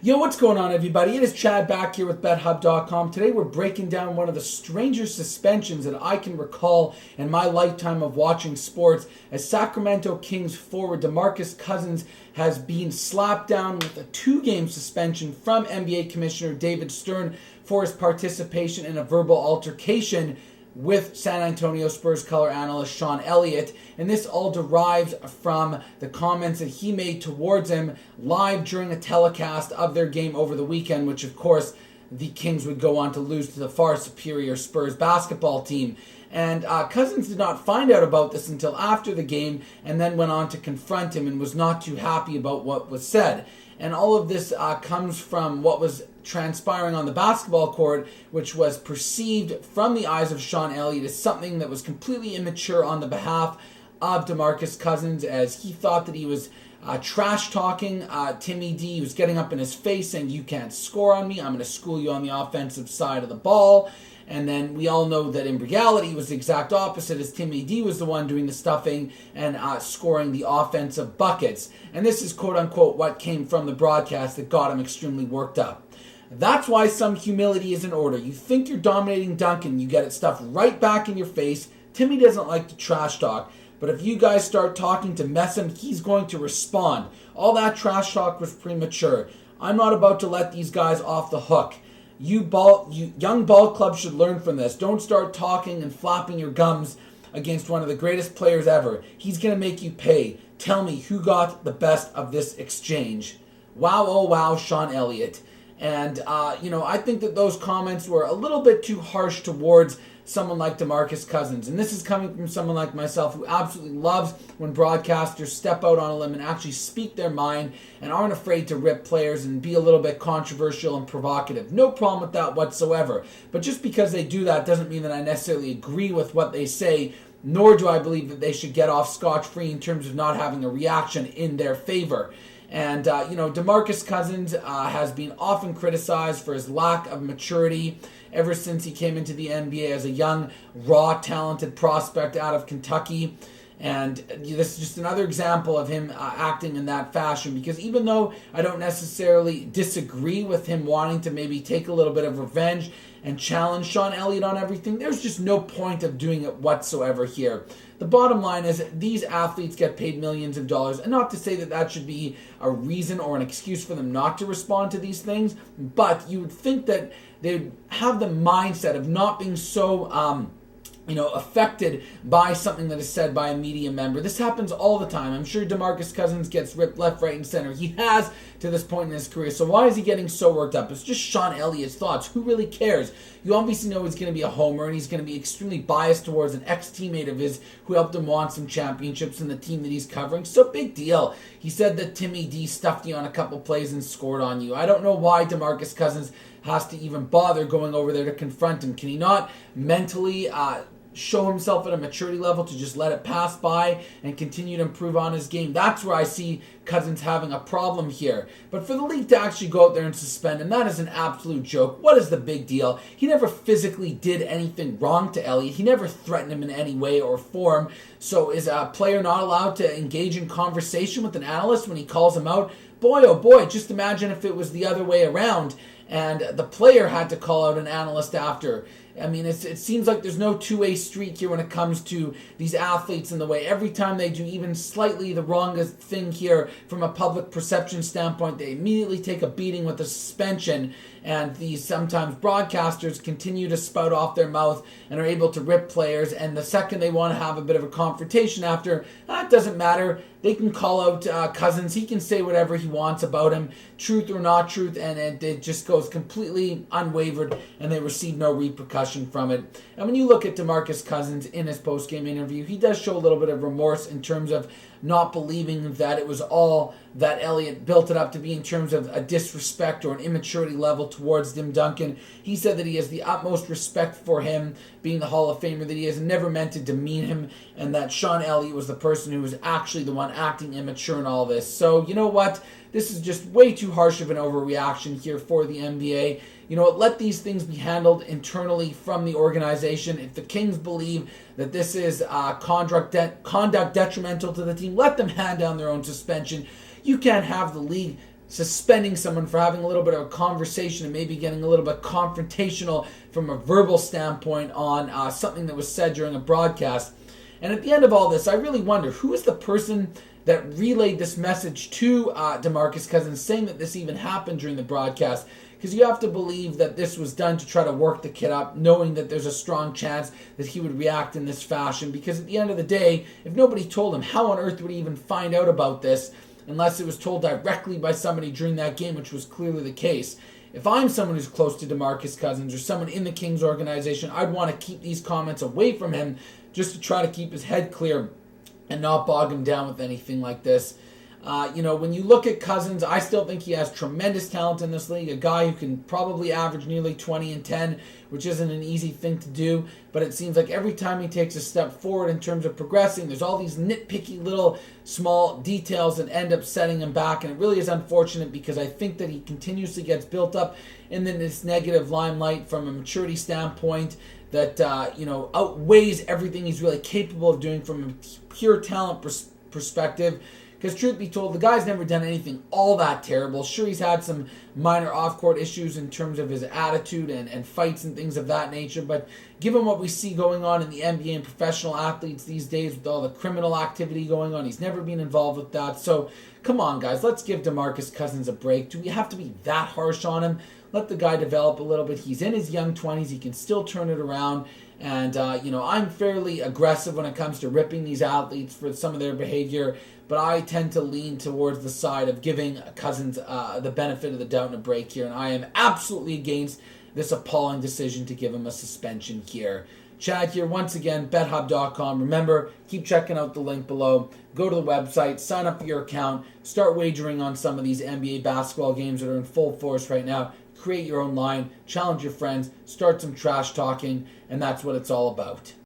Yo, what's going on, everybody? It is Chad back here with BetHubb.com. Today we're breaking down one of the strangest suspensions that I can recall in my lifetime of watching sports, as Sacramento Kings forward DeMarcus Cousins has been slapped down with a 2-game suspension from NBA Commissioner David Stern for his participation in a verbal altercation with San Antonio Spurs color analyst Sean Elliott, and this all derives from the comments that he made towards him live during a telecast of their game over the weekend, which of course the Kings would go on to lose to the far superior Spurs basketball team. And Cousins did not find out about this until after the game, and then went on to confront him and was not too happy about what was said. And all of this comes from what was transpiring on the basketball court, which was perceived from the eyes of Sean Elliott as something that was completely immature on the behalf of DeMarcus Cousins, as he thought that he was trash-talking Timmy D. He was getting up in his face saying, "You can't score on me, I'm going to school you on the offensive side of the ball." And then we all know that in reality it was the exact opposite, as Timmy D was the one doing the stuffing and scoring the offensive buckets. And this is quote-unquote what came from the broadcast that got him extremely worked up. That's why some humility is in order. You think you're dominating Duncan, you get it stuffed right back in your face. Timmy doesn't like to trash talk, but if you guys start talking to mess him, he's going to respond. All that trash talk was premature. I'm not about to let these guys off the hook. You young ball clubs should learn from this. Don't start talking and flapping your gums against one of the greatest players ever. He's going to make you pay. Tell me who got the best of this exchange. Wow, oh wow, Sean Elliott. And, I think that those comments were a little bit too harsh towards someone like DeMarcus Cousins. And this is coming from someone like myself who absolutely loves when broadcasters step out on a limb and actually speak their mind and aren't afraid to rip players and be a little bit controversial and provocative. No problem with that whatsoever. But just because they do that doesn't mean that I necessarily agree with what they say, nor do I believe that they should get off scotch-free in terms of not having a reaction in their favor. And, DeMarcus Cousins has been often criticized for his lack of maturity ever since he came into the NBA as a young, raw, talented prospect out of Kentucky. And this is just another example of him acting in that fashion, because even though I don't necessarily disagree with him wanting to maybe take a little bit of revenge and challenge Sean Elliott on everything, there's just no point of doing it whatsoever here. The bottom line is these athletes get paid millions of dollars, and not to say that that should be a reason or an excuse for them not to respond to these things, but you would think that they would have the mindset of not being so affected by something that is said by a media member. This happens all the time. I'm sure DeMarcus Cousins gets ripped left, right, and center. He has to this point in his career. So why is he getting so worked up? It's just Sean Elliott's thoughts. Who really cares? You obviously know he's going to be a homer, and he's going to be extremely biased towards an ex-teammate of his who helped him won some championships in the team that he's covering. So big deal. He said that Timmy D stuffed you on a couple plays and scored on you. I don't know why DeMarcus Cousins has to even bother going over there to confront him. Can he not mentally show himself at a maturity level to just let it pass by and continue to improve on his game? That's where I see Cousins having a problem here. But for the league to actually go out there and suspend him, that is an absolute joke. What is the big deal? He never physically did anything wrong to Elliott. He never threatened him in any way or form. So is a player not allowed to engage in conversation with an analyst when he calls him out? Boy, oh boy, just imagine if it was the other way around and the player had to call out an analyst after. I mean, it seems like there's no two-way street here when it comes to these athletes in the way. Every time they do even slightly the wrongest thing here from a public perception standpoint, they immediately take a beating with a suspension, and these sometimes broadcasters continue to spout off their mouth and are able to rip players, and the second they want to have a bit of a confrontation after, it doesn't matter. They can call out Cousins. He can say whatever he wants about him, truth or not truth, and it just goes completely unwavered, and they receive no repercussion from it. And when you look at DeMarcus Cousins in his post-game interview, he does show a little bit of remorse in terms of not believing that it was all that Elliott built it up to be in terms of a disrespect or an immaturity level towards Tim Duncan. He said that he has the utmost respect for him, being the Hall of Famer that he is, and never meant to demean him, and that Sean Elliott was the person who was actually the one acting immature in all this. So, you know what? This is just way too harsh of an overreaction here for the NBA. You know what? Let these things be handled internally from the organization. If the Kings believe that this is conduct detrimental to the team, let them hand down their own suspension. You can't have the league suspending someone for having a little bit of a conversation and maybe getting a little bit confrontational from a verbal standpoint on something that was said during a broadcast. And at the end of all this, I really wonder, who is the person that relayed this message to DeMarcus Cousins saying that this even happened during the broadcast? Because you have to believe that this was done to try to work the kid up, knowing that there's a strong chance that he would react in this fashion. Because at the end of the day, if nobody told him, how on earth would he even find out about this unless it was told directly by somebody during that game, which was clearly the case? If I'm someone who's close to DeMarcus Cousins or someone in the Kings organization, I'd want to keep these comments away from him just to try to keep his head clear and not bog him down with anything like this. When you look at Cousins, I still think he has tremendous talent in this league. A guy who can probably average nearly 20 and 10, which isn't an easy thing to do. But it seems like every time he takes a step forward in terms of progressing, there's all these nitpicky little small details that end up setting him back. And it really is unfortunate because I think that he continuously gets built up in this negative limelight from a maturity standpoint that outweighs everything he's really capable of doing from a pure talent perspective. Because truth be told, the guy's never done anything all that terrible. Sure, he's had some minor off-court issues in terms of his attitude and fights and things of that nature. But given what we see going on in the NBA and professional athletes these days with all the criminal activity going on, he's never been involved with that. So come on, guys, let's give DeMarcus Cousins a break. Do we have to be that harsh on him? Let the guy develop a little bit. He's in his young 20s. He can still turn it around. And, I'm fairly aggressive when it comes to ripping these athletes for some of their behavior. But I tend to lean towards the side of giving Cousins the benefit of the doubt and a break here. And I am absolutely against this appalling decision to give him a suspension here. Chad here once again, BetHubb.com. Remember, keep checking out the link below. Go to the website, sign up for your account, start wagering on some of these NBA basketball games that are in full force right now. Create your own line, challenge your friends, start some trash talking, and that's what it's all about.